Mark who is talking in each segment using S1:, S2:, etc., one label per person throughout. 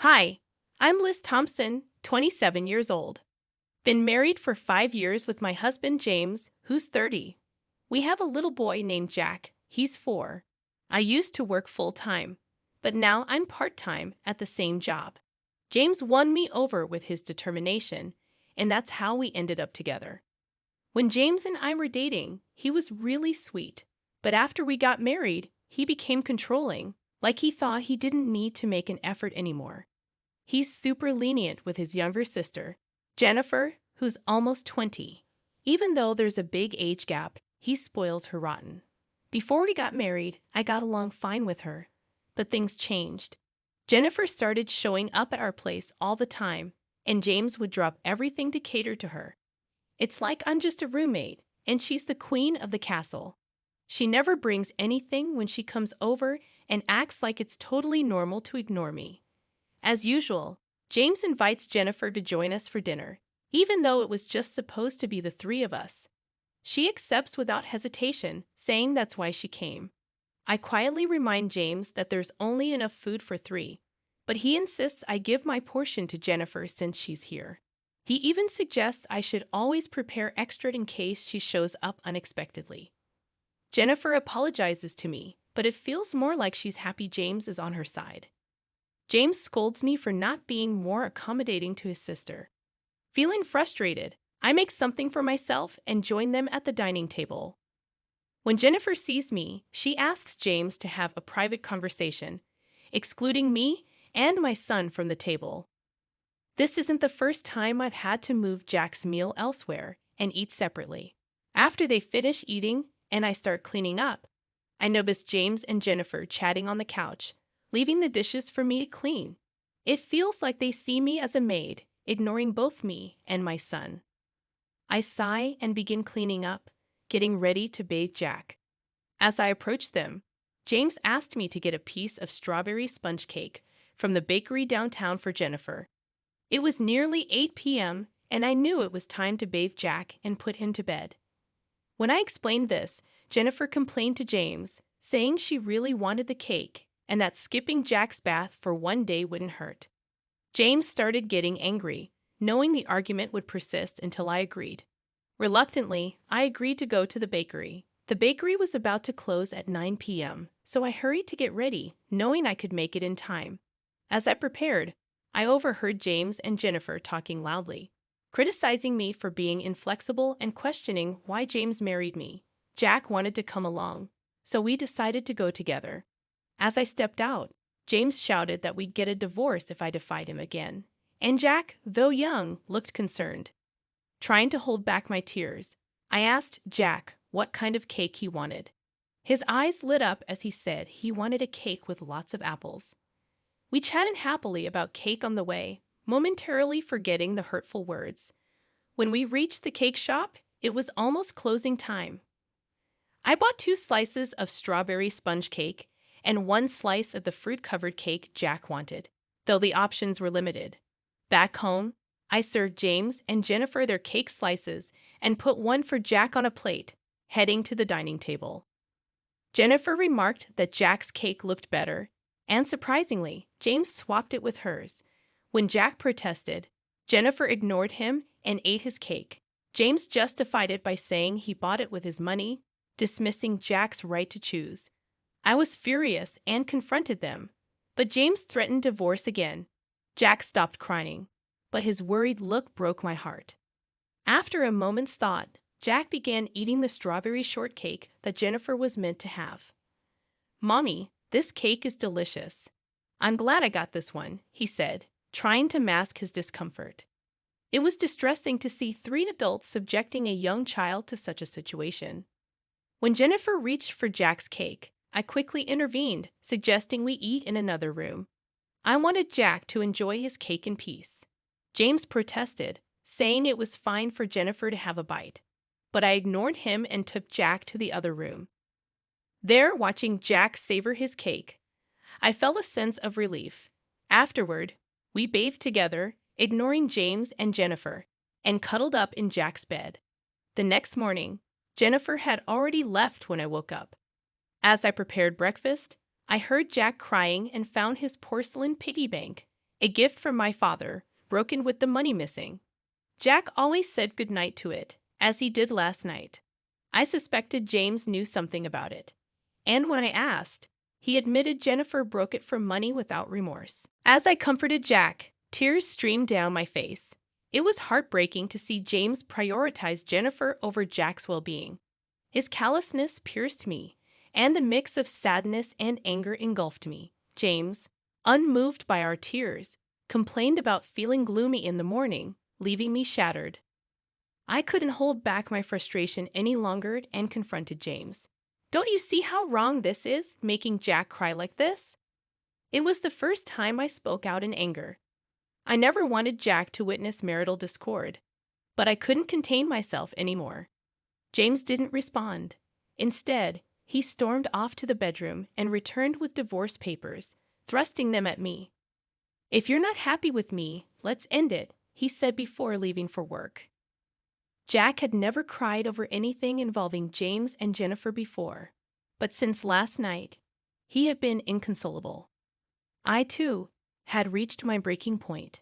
S1: Hi, I'm Liz Thompson, 27 years old. Been married for 5 years with my husband James, who's 30. We have a little boy named Jack. He's 4. I used to work full-time, but now I'm part-time at the same job. James won me over with his determination, and that's how we ended up together. When James and I were dating, he was really sweet, but after we got married, he became controlling, like he thought he didn't need to make an effort anymore. He's super lenient with his younger sister, Jennifer, who's almost 20. Even though there's a big age gap, he spoils her rotten. Before we got married, I got along fine with her, but things changed. Jennifer started showing up at our place all the time, and James would drop everything to cater to her. It's like I'm just a roommate, and she's the queen of the castle. She never brings anything when she comes over and acts like it's totally normal to ignore me. As usual, James invites Jennifer to join us for dinner, even though it was just supposed to be the three of us. She accepts without hesitation, saying that's why she came. I quietly remind James that there's only enough food for 3, but he insists I give my portion to Jennifer since she's here. He even suggests I should always prepare extra in case she shows up unexpectedly. Jennifer apologizes to me, but it feels more like she's happy James is on her side. James scolds me for not being more accommodating to his sister. Feeling frustrated, I make something for myself and join them at the dining table. When Jennifer sees me, she asks James to have a private conversation, excluding me and my son from the table. This isn't the first time I've had to move Jack's meal elsewhere and eat separately. After they finish eating and I start cleaning up, I notice James and Jennifer chatting on the couch, leaving the dishes for me to clean. It feels like they see me as a maid, ignoring both me and my son. I sigh and begin cleaning up, getting ready to bathe Jack. As I approach them, James asked me to get a piece of strawberry sponge cake from the bakery downtown for Jennifer. It was nearly 8 p.m., and I knew it was time to bathe Jack and put him to bed. When I explained this, Jennifer complained to James, saying she really wanted the cake and that skipping Jack's bath for one day wouldn't hurt. James started getting angry, knowing the argument would persist until I agreed. Reluctantly, I agreed to go to the bakery. The bakery was about to close at 9 p.m., so I hurried to get ready, knowing I could make it in time. As I prepared, I overheard James and Jennifer talking loudly, criticizing me for being inflexible and questioning why James married me. Jack wanted to come along, so we decided to go together. As I stepped out, James shouted that we'd get a divorce if I defied him again, and Jack, though young, looked concerned. Trying to hold back my tears, I asked Jack what kind of cake he wanted. His eyes lit up as he said he wanted a cake with lots of apples. We chatted happily about cake on the way, momentarily forgetting the hurtful words. When we reached the cake shop, it was almost closing time. I bought 2 slices of strawberry sponge cake and 1 slice of the fruit-covered cake Jack wanted, though the options were limited. Back home, I served James and Jennifer their cake slices and put one for Jack on a plate, heading to the dining table. Jennifer remarked that Jack's cake looked better, and surprisingly, James swapped it with hers. When Jack protested, Jennifer ignored him and ate his cake. James justified it by saying he bought it with his money, dismissing Jack's right to choose. I was furious and confronted them, but James threatened divorce again. Jack stopped crying, but his worried look broke my heart. After a moment's thought, Jack began eating the strawberry shortcake that Jennifer was meant to have. "Mommy, this cake is delicious. I'm glad I got this one," he said, trying to mask his discomfort. It was distressing to see 3 adults subjecting a young child to such a situation. When Jennifer reached for Jack's cake, I quickly intervened, suggesting we eat in another room. I wanted Jack to enjoy his cake in peace. James protested, saying it was fine for Jennifer to have a bite, but I ignored him and took Jack to the other room. There, watching Jack savor his cake, I felt a sense of relief. Afterward, we bathed together, ignoring James and Jennifer, and cuddled up in Jack's bed. The next morning, Jennifer had already left when I woke up. As I prepared breakfast, I heard Jack crying and found his porcelain piggy bank A gift from my father, broken with the money missing. Jack always said goodnight to it, as he did last night. I suspected James knew something about it. And when I asked, he admitted Jennifer broke it for money without remorse. As I comforted Jack, tears streamed down my face. It was heartbreaking to see James prioritize Jennifer over Jack's well-being. His callousness pierced me, and the mix of sadness and anger engulfed me. James, unmoved by our tears, complained about feeling gloomy in the morning, leaving me shattered. I couldn't hold back my frustration any longer and confronted James. Don't you see how wrong this is, making Jack cry like this? It was the first time I spoke out in anger. I never wanted Jack to witness marital discord, but I couldn't contain myself anymore. James didn't respond. Instead, he stormed off to the bedroom and returned with divorce papers, thrusting them at me. "If you're not happy with me, let's end it," he said before leaving for work. Jack had never cried over anything involving James and Jennifer before, but since last night, he had been inconsolable. I, too, had reached my breaking point.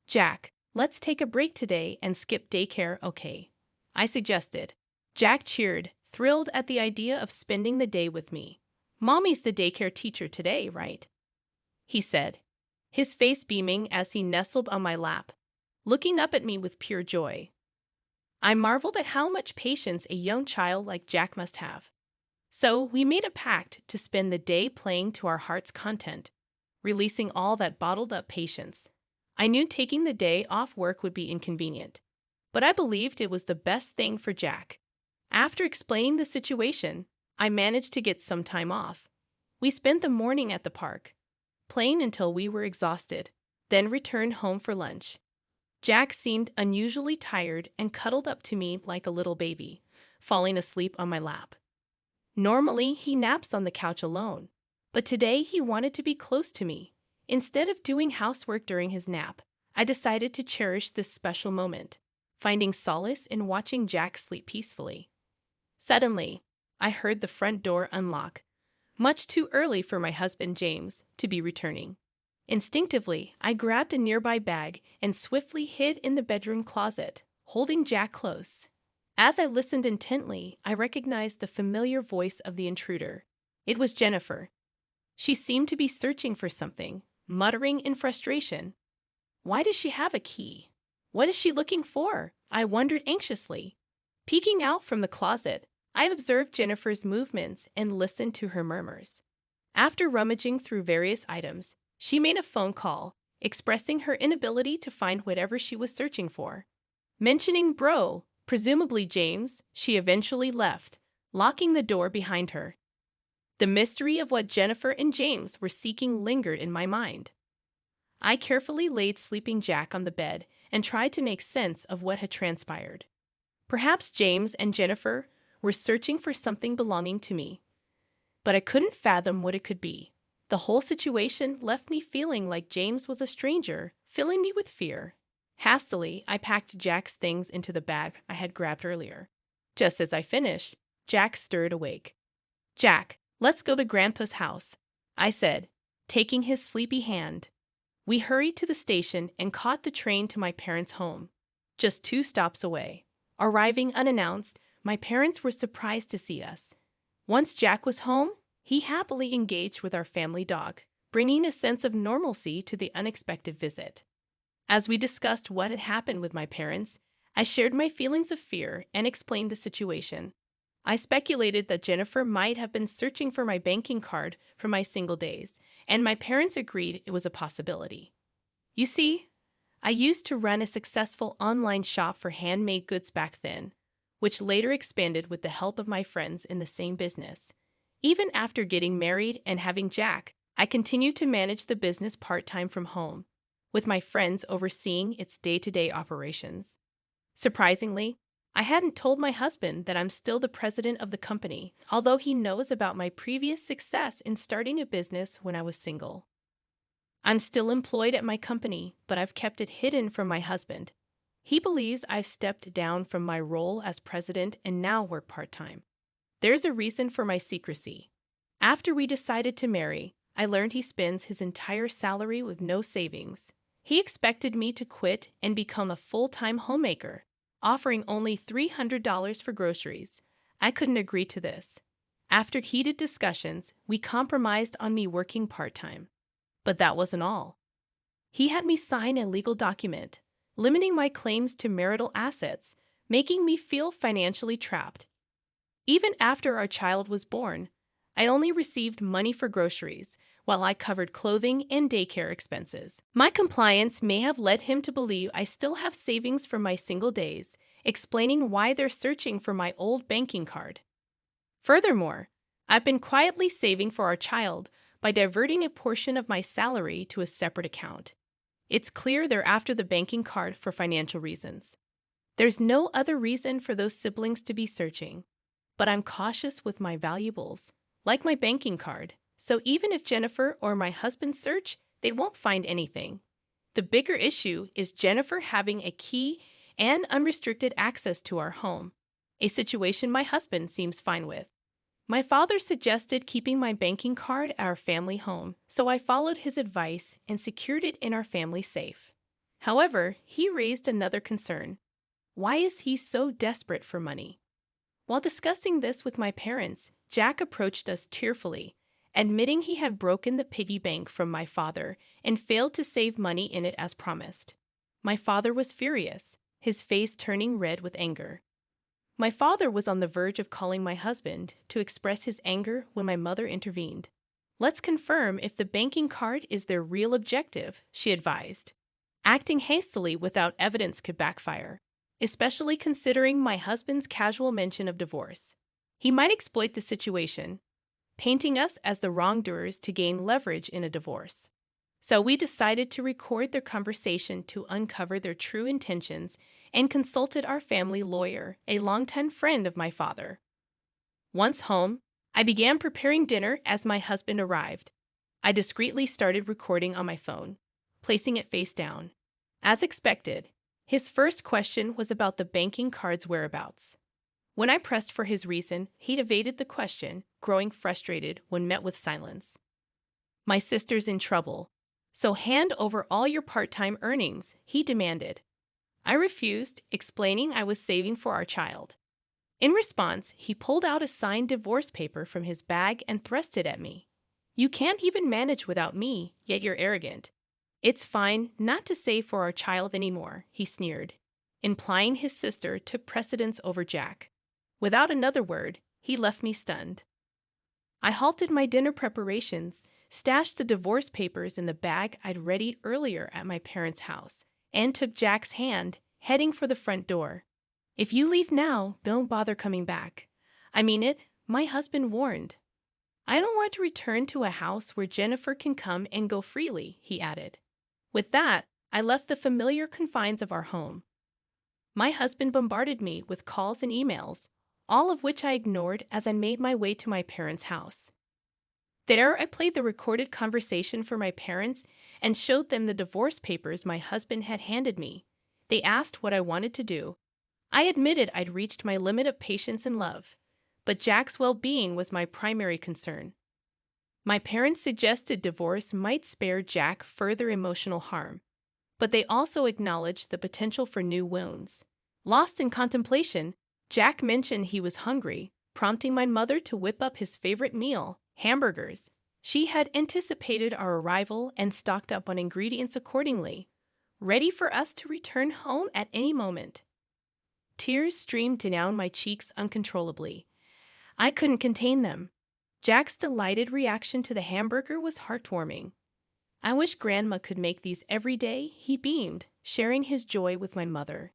S1: "Jack, let's take a break today and skip daycare, okay?" I suggested. Jack cheered, thrilled at the idea of spending the day with me. "Mommy's the daycare teacher today, right?" he said, his face beaming as he nestled on my lap, looking up at me with pure joy. I marveled at how much patience a young child like Jack must have. So we made a pact to spend the day playing to our heart's content, releasing all that bottled-up patience. I knew taking the day off work would be inconvenient, but I believed it was the best thing for Jack. After explaining the situation, I managed to get some time off. We spent the morning at the park, playing until we were exhausted, then returned home for lunch. Jack seemed unusually tired and cuddled up to me like a little baby, falling asleep on my lap. Normally, he naps on the couch alone, but today he wanted to be close to me. Instead of doing housework during his nap, I decided to cherish this special moment, finding solace in watching Jack sleep peacefully. Suddenly, I heard the front door unlock, much too early for my husband James to be returning. Instinctively, I grabbed a nearby bag and swiftly hid in the bedroom closet, holding Jack close. As I listened intently, I recognized the familiar voice of the intruder. It was Jennifer. She seemed to be searching for something, muttering in frustration. Why does she have a key? What is she looking for? I wondered anxiously. Peeking out from the closet, I observed Jennifer's movements and listened to her murmurs. After rummaging through various items, she made a phone call, expressing her inability to find whatever she was searching for. Mentioning bro, presumably James, she eventually left, locking the door behind her. The mystery of what Jennifer and James were seeking lingered in my mind. I carefully laid sleeping Jack on the bed and tried to make sense of what had transpired. Perhaps James and Jennifer were searching for something belonging to me, but I couldn't fathom what it could be. The whole situation left me feeling like James was a stranger, filling me with fear. Hastily, I packed Jack's things into the bag I had grabbed earlier. Just as I finished, Jack stirred awake. "Jack, let's go to Grandpa's house," I said, taking his sleepy hand. We hurried to the station and caught the train to my parents' home, just 2 stops away. Arriving unannounced, my parents were surprised to see us. Once Jack was home, he happily engaged with our family dog, bringing a sense of normalcy to the unexpected visit. As we discussed what had happened with my parents, I shared my feelings of fear and explained the situation. I speculated that Jennifer might have been searching for my banking card from my single days, and my parents agreed it was a possibility. You see, I used to run a successful online shop for handmade goods back then, which later expanded with the help of my friends in the same business. Even after getting married and having Jack, I continued to manage the business part-time from home, with my friends overseeing its day-to-day operations. Surprisingly, I hadn't told my husband that I'm still the president of the company, although he knows about my previous success in starting a business when I was single. I'm still employed at my company, but I've kept it hidden from my husband. He believes I've stepped down from my role as president and now work part-time. There's a reason for my secrecy. After we decided to marry, I learned he spends his entire salary with no savings. He expected me to quit and become a full-time homemaker, offering only $300 for groceries. I couldn't agree to this. After heated discussions, we compromised on me working part-time. But that wasn't all. He had me sign a legal document, limiting my claims to marital assets, making me feel financially trapped. Even after our child was born, I only received money for groceries, while I covered clothing and daycare expenses. My compliance may have led him to believe I still have savings from my single days, explaining why they're searching for my old banking card. Furthermore, I've been quietly saving for our child by diverting a portion of my salary to a separate account. It's clear they're after the banking card for financial reasons. There's no other reason for those siblings to be searching, but I'm cautious with my valuables, like my banking card, so even if Jennifer or my husband search, they won't find anything. The bigger issue is Jennifer having a key and unrestricted access to our home, a situation my husband seems fine with. My father suggested keeping my banking card at our family home, so I followed his advice and secured it in our family safe. However, he raised another concern. Why is he so desperate for money? While discussing this with my parents, Jack approached us tearfully, admitting he had broken the piggy bank from my father and failed to save money in it as promised. My father was furious, his face turning red with anger. My father was on the verge of calling my husband to express his anger when my mother intervened. Let's confirm if the banking card is their real objective, she advised. Acting hastily without evidence could backfire, especially considering my husband's casual mention of divorce. He might exploit the situation, painting us as the wrongdoers to gain leverage in a divorce. So we decided to record their conversation to uncover their true intentions and consulted our family lawyer, a longtime friend of my father. Once home, I began preparing dinner as my husband arrived. I discreetly started recording on my phone, placing it face down. As expected, his first question was about the banking card's whereabouts. When I pressed for his reason, he evaded the question, growing frustrated when met with silence. My sister's in trouble, so hand over all your part-time earnings, he demanded. I refused, explaining I was saving for our child. In response, he pulled out a signed divorce paper from his bag and thrust it at me. You can't even manage without me, yet you're arrogant. It's fine not to save for our child anymore, he sneered, implying his sister took precedence over Jack. Without another word, he left me stunned. I halted my dinner preparations, stashed the divorce papers in the bag I'd readied earlier at my parents' house, and took Jack's hand, heading for the front door. If you leave now, don't bother coming back. I mean it, my husband warned. I don't want to return to a house where Jennifer can come and go freely, he added. With that, I left the familiar confines of our home. My husband bombarded me with calls and emails, all of which I ignored as I made my way to my parents' house. There, I played the recorded conversation for my parents and showed them the divorce papers my husband had handed me. They asked what I wanted to do. I admitted I'd reached my limit of patience and love, but Jack's well-being was my primary concern. My parents suggested divorce might spare Jack further emotional harm, but they also acknowledged the potential for new wounds. Lost in contemplation, Jack mentioned he was hungry, prompting my mother to whip up his favorite meal, hamburgers. She had anticipated our arrival and stocked up on ingredients accordingly, ready for us to return home at any moment. Tears streamed down my cheeks uncontrollably. I couldn't contain them. Jack's delighted reaction to the hamburger was heartwarming. I wish Grandma could make these every day, he beamed, sharing his joy with my mother.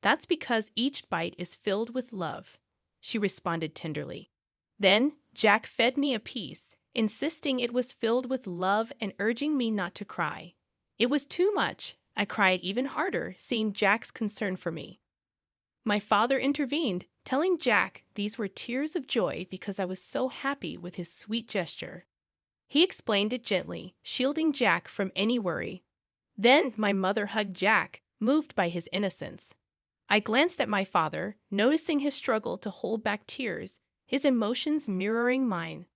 S1: That's because each bite is filled with love, she responded tenderly. Then, Jack fed me a piece, insisting it was filled with love and urging me not to cry. It was too much. I cried even harder, seeing Jack's concern for me. My father intervened, telling Jack these were tears of joy because I was so happy with his sweet gesture. He explained it gently, shielding Jack from any worry. Then my mother hugged Jack, moved by his innocence. I glanced at my father, noticing his struggle to hold back tears, his emotions mirroring mine.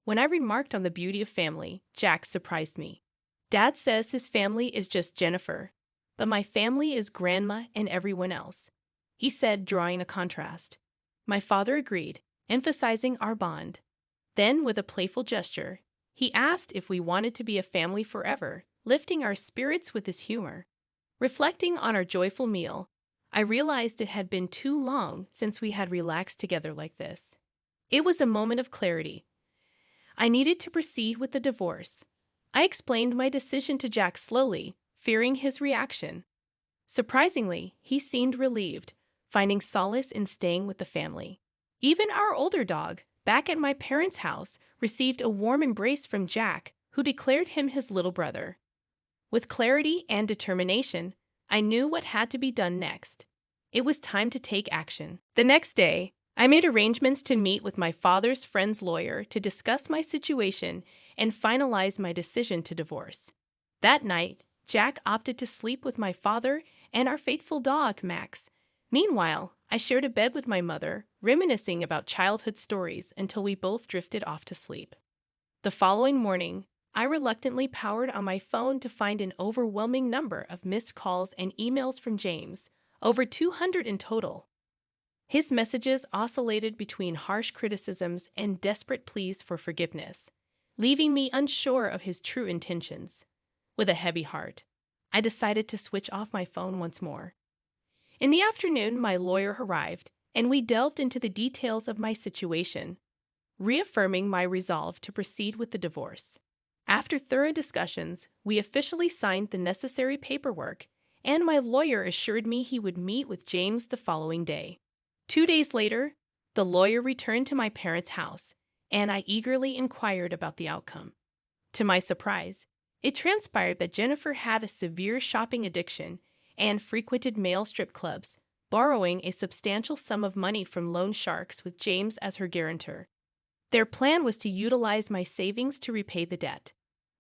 S1: When I remarked on the beauty of family, Jack surprised me. Dad says his family is just Jennifer, but my family is Grandma and everyone else, he said, drawing a contrast. My father agreed, emphasizing our bond. Then, with a playful gesture, he asked if we wanted to be a family forever, lifting our spirits with his humor. Reflecting on our joyful meal, I realized it had been too long since we had relaxed together like this. It was a moment of clarity. I needed to proceed with the divorce. I explained my decision to Jack slowly, fearing his reaction. Surprisingly, he seemed relieved, finding solace in staying with the family. Even our older dog, back at my parents' house, received a warm embrace from Jack, who declared him his little brother. With clarity and determination, I knew what had to be done next. It was time to take action. The next day, I made arrangements to meet with my father's friend's lawyer to discuss my situation and finalize my decision to divorce. That night, Jack opted to sleep with my father and our faithful dog, Max. Meanwhile, I shared a bed with my mother, reminiscing about childhood stories until we both drifted off to sleep. The following morning, I reluctantly powered on my phone to find an overwhelming number of missed calls and emails from James, over 200 in total. His messages oscillated between harsh criticisms and desperate pleas for forgiveness, leaving me unsure of his true intentions. With a heavy heart, I decided to switch off my phone once more. In the afternoon, my lawyer arrived, and we delved into the details of my situation, reaffirming my resolve to proceed with the divorce. After thorough discussions, we officially signed the necessary paperwork, and my lawyer assured me he would meet with James the following day. 2 days later, the lawyer returned to my parents' house, and I eagerly inquired about the outcome. To my surprise, it transpired that Jennifer had a severe shopping addiction and frequented male strip clubs, borrowing a substantial sum of money from loan sharks with James as her guarantor. Their plan was to utilize my savings to repay the debt.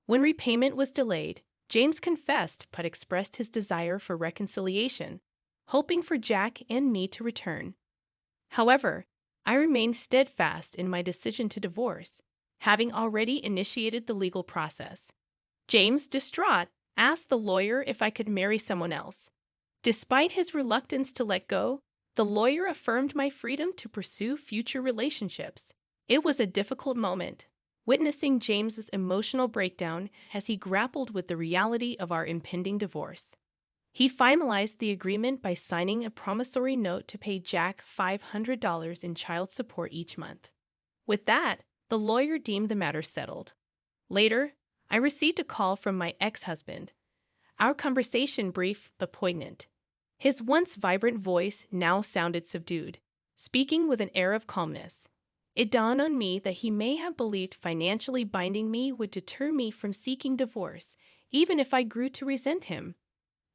S1: When repayment was delayed, James confessed but expressed his desire for reconciliation, hoping for Jack and me to return. However, I remained steadfast in my decision to divorce, having already initiated the legal process. James, distraught, asked the lawyer if I could marry someone else. Despite his reluctance to let go, the lawyer affirmed my freedom to pursue future relationships. It was a difficult moment, witnessing James's emotional breakdown as he grappled with the reality of our impending divorce. He finalized the agreement by signing a promissory note to pay Jack $500 in child support each month. With that, the lawyer deemed the matter settled. Later, I received a call from my ex-husband. Our conversation brief but poignant. His once vibrant voice now sounded subdued, speaking with an air of calmness. It dawned on me that he may have believed financially binding me would deter me from seeking divorce, even if I grew to resent him.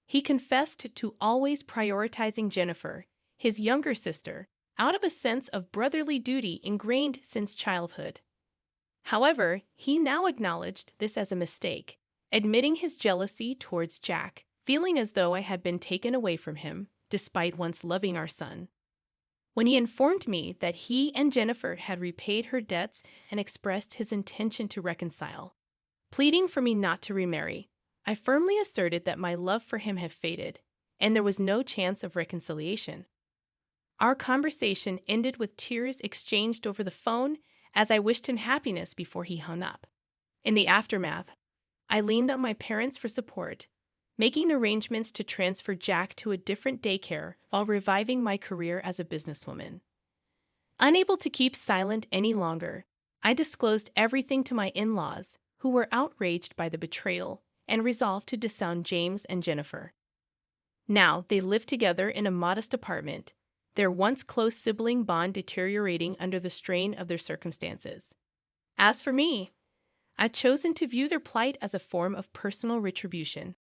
S1: He confessed to always prioritizing Jennifer, his younger sister, out of a sense of brotherly duty ingrained since childhood. However, he now acknowledged this as a mistake, admitting his jealousy towards Jack, feeling as though I had been taken away from him, despite once loving our son. When he informed me that he and Jennifer had repaid her debts and expressed his intention to reconcile, pleading for me not to remarry, I firmly asserted that my love for him had faded, and there was no chance of reconciliation. Our conversation ended with tears exchanged over the phone as I wished him happiness before he hung up. In the aftermath, I leaned on my parents for support, making arrangements to transfer Jack to a different daycare while reviving my career as a businesswoman. Unable to keep silent any longer, I disclosed everything to my in-laws, who were outraged by the betrayal and resolved to disown James and Jennifer. Now they lived together in a modest apartment, their once close sibling bond deteriorating under the strain of their circumstances. As for me, I'd chosen to view their plight as a form of personal retribution.